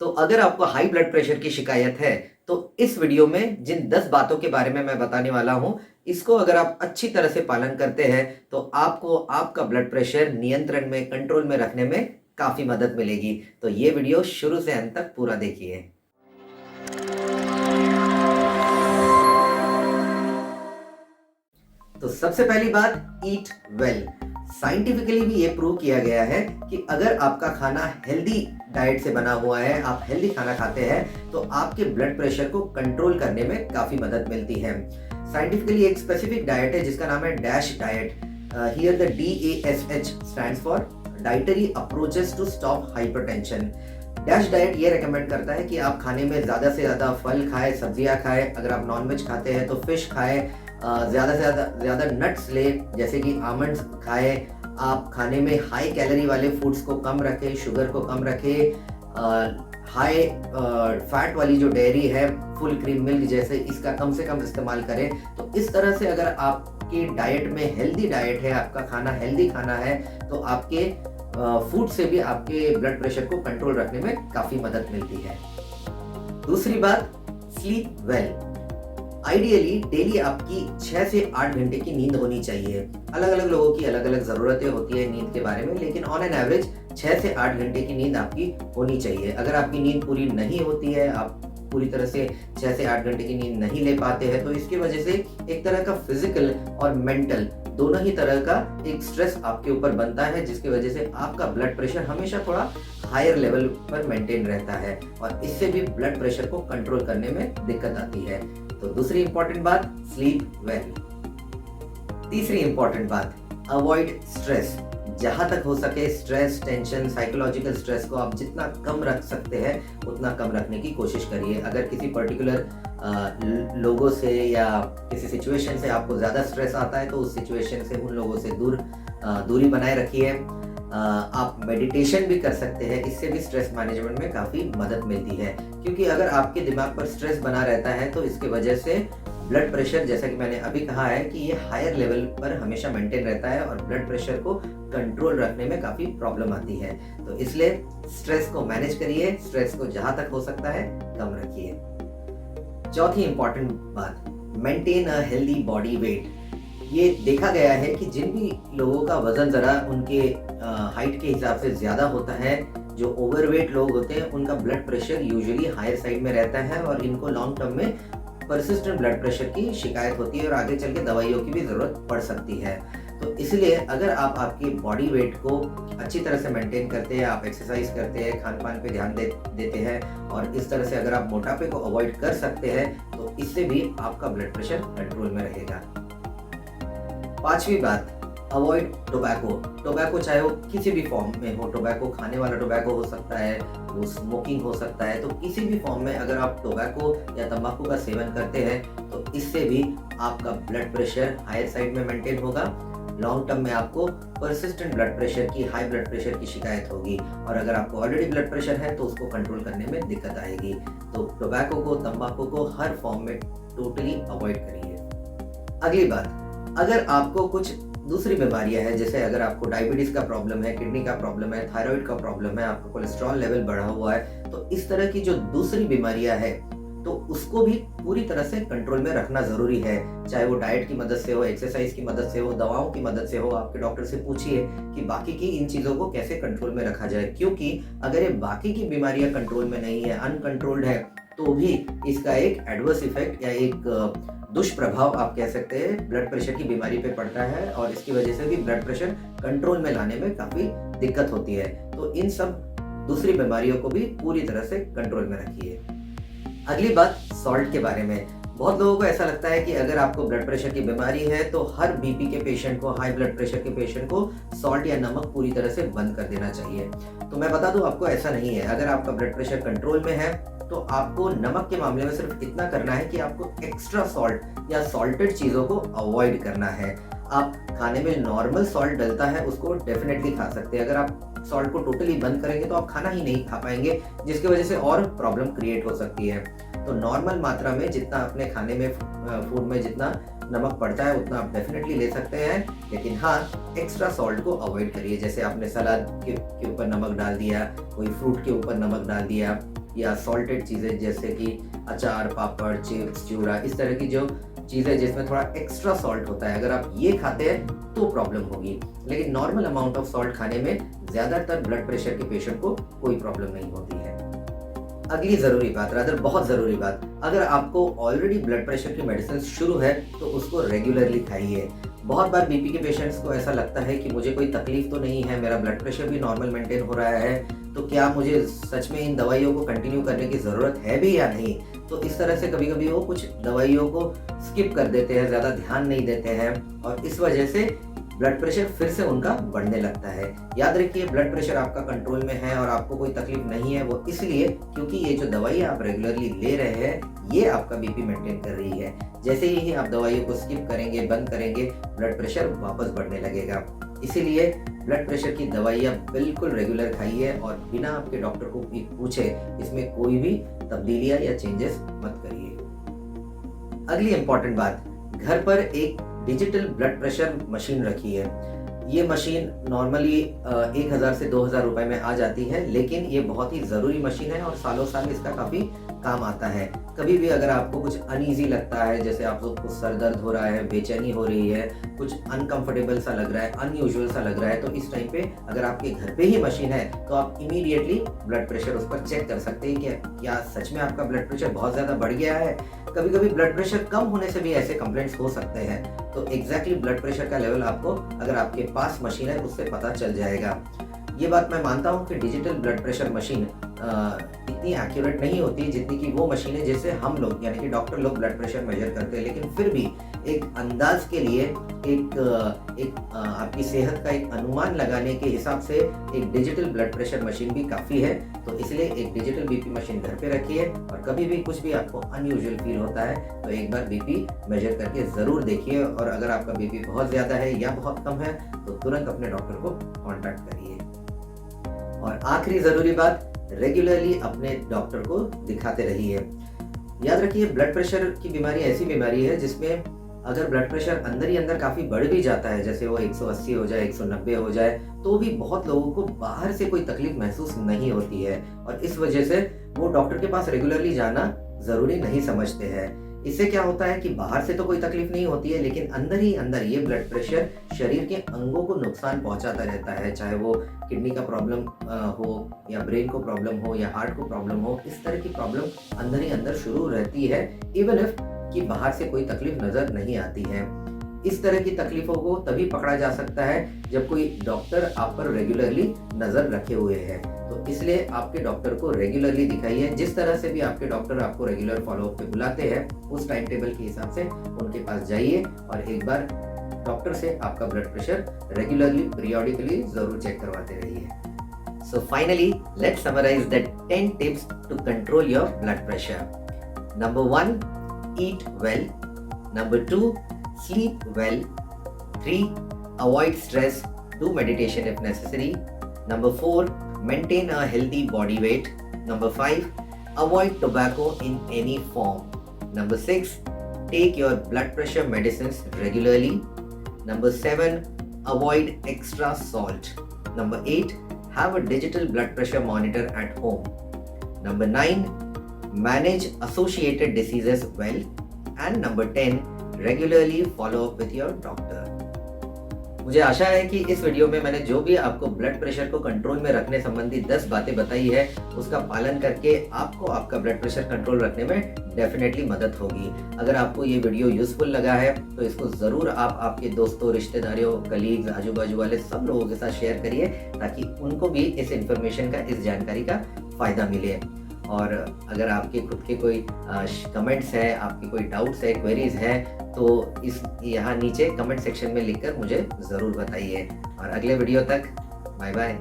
तो अगर आपको हाई ब्लड प्रेशर की शिकायत है, तो इस वीडियो में जिन 10 बातों के बारे में मैं बताने वाला हूँ, इसको अगर आप अच्छी तरह से पालन करते हैं, तो आपको आपका ब्लड प्रेशर नियंत्रण में, कंट्रोल में रखने में काफ़ी मदद मिलेगी। तो ये वीडियो शुरू से अंत तक पूरा देखिए। तो सबसे पहली बात, ईट वेल। साइंटिफिकली भी ये प्रूव किया गया है कि अगर आपका खाना हेल्दी डाइट से बना हुआ है, आप हेल्दी खाना खाते हैं, तो आपके ब्लड प्रेशर को कंट्रोल करने में काफ़ी मदद मिलती है। साइंटिफिकली एक स्पेसिफिक डाइट है जिसका नाम है dash diet. Here the DASH stands for dietary approaches to stop hypertension. Dash diet ये रेकमेंड करता है कि आप खाने में ज़्यादा से ज़्यादा फल खाएं, सब्जियां खाएं, अगर आप नॉनवेज खाते हैं तो फिश खाएं, ज़्यादा से ज़्यादा नट्स लें, जैसे कि आमंड्स खाएं। आप खाने में हाई कैलोरी वाले फूड्स को कम रखें, शुगर को कम रखें। हाई फैट वाली जो डेयरी है, फुल क्रीम मिल्क जैसे, इसका कम से कम इस्तेमाल करें। तो इस तरह से अगर आपकी डाइट में हेल्दी डाइट है, आपका खाना हेल्दी खाना है, तो आपके फूड से भी आपके ब्लड प्रेशर को कंट्रोल रखने में काफ़ी मदद मिलती है। दूसरी बात, स्लीप वेल। आइडियली डेली आपकी 6 से 8 घंटे की नींद होनी चाहिए। अलग अलग लोगों की अलग अलग ज़रूरतें होती है नींद के बारे में, लेकिन ऑन एन एवरेज 6 से 8 घंटे की नींद आपकी होनी चाहिए। अगर आपकी नींद पूरी नहीं होती है, आप पूरी तरह से 6 से 8 घंटे की नींद नहीं ले पाते हैं, तो इसकी वजह से एक तरह का फिजिकल और मेंटल दोनों ही तरह का एक स्ट्रेस आपके ऊपर बनता है, जिसकी वजह से आपका ब्लड प्रेशर हमेशा थोड़ा हायर लेवल पर मेंटेन रहता है और इससे भी ब्लड प्रेशर को कंट्रोल करने में दिक्कत आती है। तो दूसरी इंपॉर्टेंट बात, स्लीप वेल। तीसरी इंपॉर्टेंट बात, अवॉइड स्ट्रेस। जहां तक हो सके स्ट्रेस, टेंशन, साइकोलॉजिकल स्ट्रेस को आप जितना कम रख सकते हैं उतना कम रखने की कोशिश करिए। अगर किसी पर्टिकुलर लोगों से या किसी सिचुएशन से आपको ज़्यादा स्ट्रेस आता है, तो उस सिचुएशन से, उन लोगों से दूरी बनाए रखिए। आप मेडिटेशन भी कर सकते हैं, इससे भी स्ट्रेस मैनेजमेंट में काफ़ी मदद मिलती है, क्योंकि अगर आपके दिमाग पर स्ट्रेस बना रहता है तो इसकी वजह से ब्लड प्रेशर, जैसा कि मैंने अभी कहा है, कि ये हायर लेवल पर हमेशा मेंटेन रहता है और ब्लड प्रेशर को कंट्रोल रखने में काफ़ी प्रॉब्लम आती है। तो इसलिए स्ट्रेस को मैनेज करिए, स्ट्रेस को जहाँ तक हो सकता है कम रखिए। चौथी इंपॉर्टेंट बात, maintain a healthy body weight. ये देखा गया है कि जिन भी लोगों का वजन ज़रा उनके हाइट के हिसाब से ज़्यादा होता है, जो ओवरवेट लोग होते हैं, उनका blood pressure usually higher side में रहता है और इनको लॉन्ग टर्म में परसिस्टेंट ब्लड प्रेशर की शिकायत होती है और आगे चल के दवाइयों की भी ज़रूरत पड़ सकती है। तो इसलिए अगर आप आपकी बॉडी वेट को अच्छी तरह से मेंटेन करते हैं, आप एक्सरसाइज करते हैं, खान पान पे ध्यान देते हैं और इस तरह से अगर आप मोटापे को अवॉइड कर सकते हैं, तो इससे भी आपका ब्लड प्रेशर कंट्रोल में रहेगा। पांचवी बात, अवॉइड टोबैको। टोबैको चाहे वो किसी भी फॉर्म में हो, टोबैको खाने वाला टोबैको हो सकता है, वो स्मोकिंग हो सकता है, तो किसी भी फॉर्म में अगर आप टोबैको या तंबाकू का सेवन करते हैं, तो इससे भी आपका ब्लड प्रेशर हायर साइड में मेंटेन होगा। लॉन्ग टर्म में आपको परसिस्टेंट ब्लड प्रेशर की, हाई ब्लड प्रेशर की शिकायत होगी और अगर आपको ऑलरेडी ब्लड प्रेशर है तो उसको कंट्रोल करने में दिक्कत आएगी। तो टोबैको को, तंबाकू को हर फॉर्म में टोटली अवॉइड करिए। अगली बात, अगर आपको कुछ दूसरी बीमारियां हैं, जैसे अगर आपको डायबिटीज का प्रॉब्लम है, किडनी का प्रॉब्लम है, थायराइड का प्रॉब्लम है, आपका कोलेस्ट्रॉल लेवल बढ़ा हुआ है, तो इस तरह की जो दूसरी बीमारियां हैं, तो उसको भी पूरी तरह से कंट्रोल में रखना जरूरी है। चाहे वो डाइट की मदद से हो, एक्सरसाइज की मदद से हो, दवाओं की मदद से हो, आपके डॉक्टर से पूछिए कि बाकी की इन चीज़ों को कैसे कंट्रोल में रखा जाए, क्योंकि अगर ये बाकी की बीमारियां कंट्रोल में नहीं है, अनकंट्रोल्ड है, तो भी इसका एक एडवर्स इफेक्ट या एक दुष्प्रभाव आप कह सकते हैं ब्लड प्रेशर की बीमारी पे पड़ता है और इसकी वजह से भी ब्लड प्रेशर कंट्रोल में लाने में काफ़ी दिक्कत होती है। तो इन सब दूसरी बीमारियों को भी पूरी तरह से कंट्रोल में रखिए। अगली बात, सॉल्ट के बारे में। बहुत लोगों को ऐसा लगता है कि अगर आपको ब्लड प्रेशर की बीमारी है तो हर बीपी के पेशेंट को, हाई ब्लड प्रेशर के पेशेंट को सॉल्ट या नमक पूरी तरह से बंद कर देना चाहिए। तो मैं बता दूं, आपको ऐसा नहीं है। अगर आपका ब्लड प्रेशर कंट्रोल में है तो आपको नमक के मामले में सिर्फ इतना करना है कि आपको एक्स्ट्रा सॉल्ट या सॉल्टेड चीज़ों को अवॉइड करना है। आप खाने में नॉर्मल सॉल्ट डलता है उसको डेफिनेटली खा सकते हैं। अगर आप सॉल्ट को टोटली बंद करेंगे तो आप खाना ही नहीं खा पाएंगे, जिसकी वजह से और प्रॉब्लम क्रिएट हो सकती है। तो नॉर्मल मात्रा में जितना अपने खाने में, फूड में जितना नमक पड़ता है उतना आप डेफिनेटली ले सकते हैं, लेकिन हाँ, एक्स्ट्रा सॉल्ट को अवॉइड करिए। जैसे आपने सलाद के ऊपर नमक डाल दिया, कोई फ्रूट के ऊपर नमक डाल दिया, या सॉल्टेड चीज़ें जैसे कि अचार, पापड़, चिप्स, चूड़ा, इस तरह की जो चीज़ें जिसमें थोड़ा एक्स्ट्रा सॉल्ट होता है, अगर आप ये खाते हैं तो प्रॉब्लम होगी। लेकिन नॉर्मल अमाउंट ऑफ सॉल्ट खाने में ज़्यादातर ब्लड प्रेशर के पेशेंट को कोई प्रॉब्लम नहीं होती है। अगली ज़रूरी बात, रादर बहुत ज़रूरी बात, अगर आपको ऑलरेडी ब्लड प्रेशर की मेडिसिन शुरू है तो उसको रेगुलरली खाइए। बहुत बार बीपी के पेशेंट्स को ऐसा लगता है कि मुझे कोई तकलीफ तो नहीं है, मेरा ब्लड प्रेशर भी नॉर्मल मेंटेन हो रहा है, तो क्या मुझे सच में इन दवाइयों को कंटिन्यू करने की ज़रूरत है भी या नहीं। तो इस तरह से कभी कभी वो कुछ दवाइयों को स्किप कर देते हैं, ज़्यादा ध्यान नहीं देते हैं और इस वजह से ब्लड प्रेशर फिर से उनका बढ़ने लगता है। याद रखिए, ब्लड प्रेशर आपका कंट्रोल में है और आपको कोई तकलीफ नहीं है, वो इसलिए क्योंकि ये जो दवाई आप रेगुलरली ले रहे हैं ये आपका बीपी मेंटेन कर रही है। जैसे ही आप दवाइयों को स्किप करेंगे, बंद करेंगे, ब्लड प्रेशर वापस बढ़ने लगेगा। इसीलिए ब्लड प्रेशर की दवाइयाँ बिल्कुल रेगुलर खाइए और बिना आपके डॉक्टर को पूछे इसमें कोई भी तब्दीलियाँ या चेंजेस मत करिए। अगली इंपॉर्टेंट बात, घर पर एक डिजिटल ब्लड प्रेशर मशीन रखी है। ये मशीन नॉर्मली 1000 से 2000 रुपए में आ जाती है, लेकिन ये बहुत ही ज़रूरी मशीन है और सालों साल इसका काफ़ी काम आता है। कभी भी अगर आपको कुछ अनईजी लगता है, जैसे आपको कुछ सर दर्द हो रहा है, बेचैनी हो रही है, कुछ अनकंफर्टेबल सा लग रहा है, अनयूजुअल सा लग रहा है, तो इस टाइम पे अगर आपके घर पे ही मशीन है तो आप इमीडिएटली ब्लड प्रेशर उस पर चेक कर सकते हैं कि क्या सच में आपका ब्लड प्रेशर बहुत ज़्यादा बढ़ गया है। कभी कभी ब्लड प्रेशर कम होने से भी ऐसे कंप्लेंट्स हो सकते हैं, तो एग्जैक्टली ब्लड प्रेशर का लेवल आपको अगर आपके पास मशीन है उससे पता चल जाएगा। ये बात मैं मानता हूँ कि डिजिटल ब्लड प्रेशर मशीन इतनी एक्यूरेट नहीं होती जितनी कि वो मशीनें जैसे हम लोग यानी कि डॉक्टर लोग ब्लड प्रेशर मेजर करते हैं, लेकिन फिर भी एक अंदाज के लिए एक आपकी सेहत का एक अनुमान लगाने के हिसाब से एक डिजिटल ब्लड प्रेशर मशीन भी काफ़ी है। तो इसलिए एक डिजिटल बीपी मशीन घर पे रखिए और कभी भी कुछ भी आपको अनयूजुअल फील होता है तो एक बार बीपी मेजर करके ज़रूर देखिए और अगर आपका बीपी बहुत ज़्यादा है या बहुत कम है तो तुरंत अपने डॉक्टर को कॉन्टैक्ट करिए। और आखिरी ज़रूरी बात, रेगुलरली अपने डॉक्टर को दिखाते रहिए। याद रखिए, ब्लड प्रेशर की बीमारी ऐसी बीमारी है जिसमें अगर ब्लड प्रेशर अंदर ही अंदर काफ़ी बढ़ भी जाता है, जैसे वो 180 हो जाए, 190 हो जाए, तो भी बहुत लोगों को बाहर से कोई तकलीफ महसूस नहीं होती है और इस वजह से वो डॉक्टर के पास रेगुलरली जाना ज़रूरी नहीं समझते हैं। इससे क्या होता है कि बाहर से तो कोई तकलीफ नहीं होती है, लेकिन अंदर ही अंदर ये ब्लड प्रेशर शरीर के अंगों को नुकसान पहुंचाता रहता है, चाहे वो किडनी का प्रॉब्लम हो या ब्रेन को प्रॉब्लम हो या हार्ट को प्रॉब्लम हो। इस तरह की प्रॉब्लम अंदर ही अंदर शुरू रहती है, इवन इफ कि बाहर से कोई तकलीफ नजर नहीं आती है। इस तरह की तकलीफों को तभी पकड़ा जा सकता है जब कोई डॉक्टर आप पर रेगुलरली नजर रखे हुए है। तो इसलिए आपके डॉक्टर को रेगुलरली दिखाइए। जिस तरह से भी आपके डॉक्टर आपको रेगुलर फॉलोअप पे बुलाते हैं, उस टाइम टेबल के हिसाब से उनके पास जाइए और एक बार डॉक्टर से आपका ब्लड प्रेशर रेगुलरली पीरियोडिकली जरूर चेक करवाते रहिए। So finally, let's summarize the 10 tips to control your blood pressure. Number 1, eat well. Number 2, sleep well. 3, avoid stress. Do meditation if necessary. Number 4, maintain a healthy body weight. Number 5, avoid tobacco in any form. Number 6, take your blood pressure medicines regularly. Number 7, avoid extra salt. Number 8, have a digital blood pressure monitor at home. Number 9, manage associated diseases well. And number 10, regularly follow up with your doctor. मुझे आशा है कि इस video में मैंने जो भी आपको blood pressure को कंट्रोल में रखने संबंधी 10 बातें बताई है, उसका पालन करके आपको आपका ब्लड प्रेशर कंट्रोल रखने में डेफिनेटली मदद होगी। अगर आपको ये वीडियो यूजफुल लगा है तो इसको ज़रूर आप आपके दोस्तों, रिश्तेदारों, कलीग्स, आजू बाजू वाले सब लोगों के साथ शेयर करिए ताकि उनको भी इस इंफॉर्मेशन का, इस जानकारी का फ़ायदा मिले। और अगर आपके खुद के कोई कमेंट्स है, आपके कोई डाउट्स है, क्वेरीज है, तो इस यहाँ नीचे कमेंट सेक्शन में लिखकर मुझे ज़रूर बताइए। और अगले वीडियो तक बाय बाय।